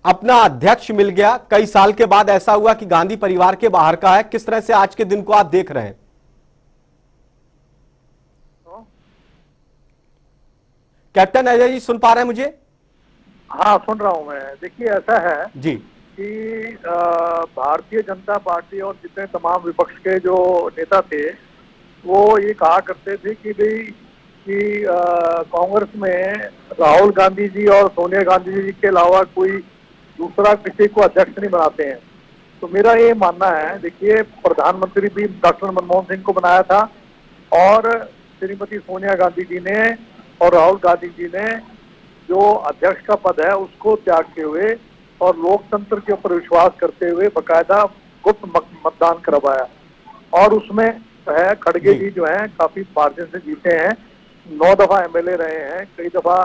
अपना अध्यक्ष मिल गया, कई साल के बाद ऐसा हुआ कि गांधी परिवार के बाहर का है। किस तरह से आज के दिन को आप देख रहे हैं? कैप्टन अजय जी, सुन पा रहे हैं मुझे? हाँ, सुन रहा हूं मैं। देखिए, ऐसा है जी कि भारतीय जनता पार्टी और जितने तमाम विपक्ष के जो नेता थे वो ये कहा करते थे कि भाई कि कांग्रेस में राहुल गांधी जी और सोनिया गांधी जी के अलावा कोई दूसरा किसी को अध्यक्ष नहीं बनाते हैं। तो मेरा ये मानना है, देखिए, प्रधानमंत्री भी डॉक्टर मनमोहन सिंह को बनाया था और श्रीमती सोनिया गांधी जी ने और राहुल गांधी जी ने जो अध्यक्ष का पद है उसको त्यागते हुए और लोकतंत्र के ऊपर विश्वास करते हुए बकायदा गुप्त मतदान करवाया और उसमें है खड़गे जी जो हैं काफी मार्जिन से जीते हैं। 9 दफा एमएलए रहे हैं, कई दफा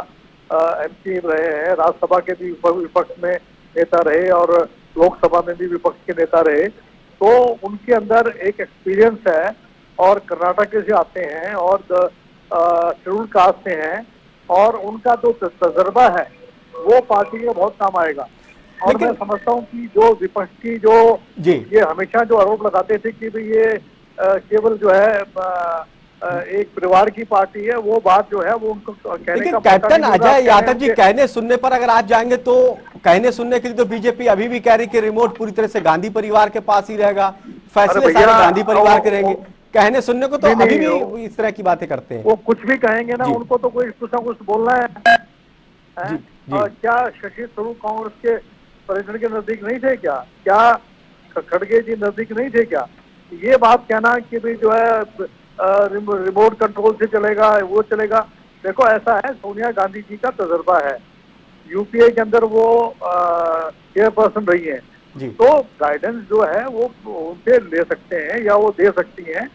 एमपी रहे हैं, राज्यसभा के भी विपक्ष में नेता रहे और लोकसभा में भी विपक्ष के नेता रहे। तो उनके अंदर एक एक्सपीरियंस है और कर्नाटक से आते हैं और शेड्यूल कास्ट से हैं और उनका जो तजर्बा है वो पार्टी में बहुत काम आएगा। और मैं समझता हूँ कि जो विपक्ष की जो ये हमेशा जो आरोप लगाते थे कि भाई ये केवल जो है एक परिवार की पार्टी है, वो बात जो है वो उनको कहने का कैप्टन अजय यादव जी, कहने सुनने पर अगर आप जाएंगे तो कहने सुनने के लिए तो बीजेपी अभी भी कह रही कि रिमोट पूरी तरह से गांधी परिवार के पास ही रहेगा, फैसले सारे गांधी परिवार के रहेंगे। कहने सुनने को तो अभी भी इस तरह की बातें करते हैं। वो कुछ भी कहेंगे ना, उनको तो कोई कुछ ना कुछ बोलना है। क्या शशि थरूर कांग्रेस के प्रेसिडेंट के नजदीक नहीं थे क्या? क्या खड़गे जी नजदीक नहीं थे क्या? ये बात कहना कि भाई जो है रिमोट कंट्रोल से चलेगा, वो चलेगा। देखो, ऐसा है, सोनिया गांधी जी का तजर्बा है, यूपीए के अंदर वो चेयरपर्सन रही है, तो गाइडेंस जो है वो उनसे ले सकते हैं या वो दे सकती हैं,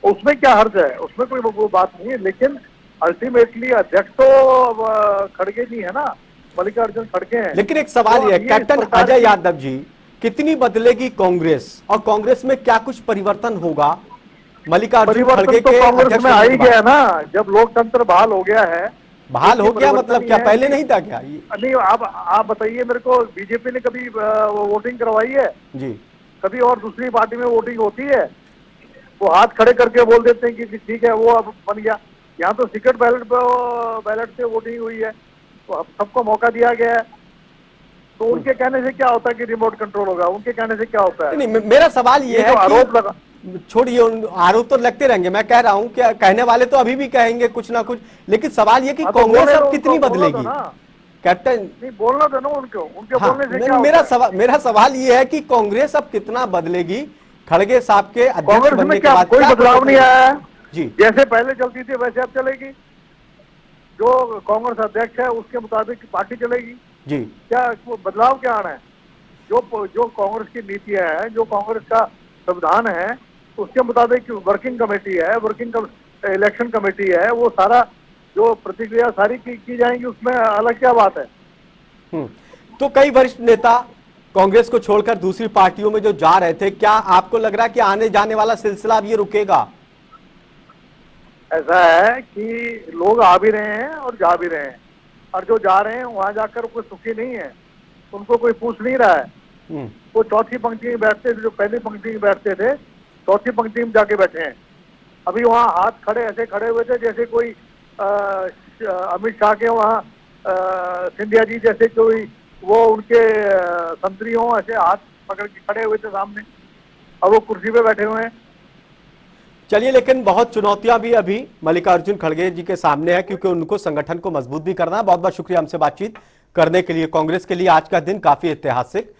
उसमें क्या हर्ज है, उसमें कोई वो बात नहीं है। लेकिन अल्टीमेटली अध्यक्ष तो खड़गे जी है ना, मल्लिकार्जुन खड़गे हैं। लेकिन एक सवाल ये कैप्टन अजय यादव जी, कितनी बदलेगी कांग्रेस और कांग्रेस में क्या कुछ परिवर्तन होगा? मल्लिकार्जुन खड़गे तो कांग्रेस में आ ही गया ना, जब लोकतंत्र बहाल हो गया है। बहाल हो गया मतलब क्या पहले नहीं था क्या? नहीं, आप बताइए मेरे को, बीजेपी ने कभी वोटिंग करवाई है जी? कभी और दूसरी पार्टी में वोटिंग होती है? वो हाथ खड़े करके बोल देते हैं कि ठीक है वो अब बन गया। यहाँ तो सीक्रेट बैलेट से वोटिंग हुई है, तो अब सबको मौका दिया गया है। तो उनके कहने से क्या होता है कि रिमोट कंट्रोल होगा? उनके कहने से क्या होता है? नहीं, मेरा सवाल ये है, आरोप लगा, छोड़िए, आरोप तो लगते रहेंगे। मैं कह रहा हूं कि कहने वाले तो अभी भी कहेंगे कुछ ना कुछ, लेकिन सवाल ये कि कांग्रेस अब कितनी बदलेगी? कैप्टन नहीं, बोलना था ना उनके बोलने से क्या? मेरा सवाल ये है कि कांग्रेस अब कितना बदलेगी खड़गे साहब के अध्यक्ष बनने के बाद? कोई बदलाव नहीं आया है जी, जैसे पहले चलती थी वैसे अब चलेगी। जो कांग्रेस अध्यक्ष है उसके मुताबिक पार्टी चलेगी जी। क्या बदलाव क्या आना है? जो कांग्रेस की नीतियां हैं, जो कांग्रेस का संविधान है, उसके मुताबिक वर्किंग कमेटी है, इलेक्शन कमेटी है, वो सारा जो प्रतिक्रिया सारी की जाएंगी, उसमें अलग क्या बात है? तो कई वरिष्ठ नेता कांग्रेस को छोड़कर दूसरी पार्टियों में जो जा रहे थे, क्या आपको लग रहा है कि आने जाने वाला सिलसिला अब ये रुकेगा? ऐसा है कि लोग आ भी रहे हैं और जा भी रहे हैं, और जो जा रहे हैं वहां जाकर कोई सुखी नहीं है, उनको कोई पूछ नहीं रहा है। वो चौथी पंक्ति में बैठते थे, जो पहली पंक्ति में बैठते थे, चौथी पंक्ति में जाके बैठे हैं। अभी वहाँ हाथ खड़े ऐसे खड़े हुए थे जैसे कोई अमित शाह के वहाँ सिंधिया जी जैसे कोई वो उनके संतरी हो, ऐसे हाथ पकड़ के खड़े हुए थे सामने, और वो कुर्सी पे बैठे हुए हैं। चलिए, लेकिन बहुत चुनौतियां भी अभी मल्लिकार्जुन खड़गे जी के सामने है, क्योंकि उनको संगठन को मजबूत भी करना है। बहुत बहुत शुक्रिया हमसे बातचीत करने के लिए। कांग्रेस के लिए आज का दिन काफी ऐतिहासिक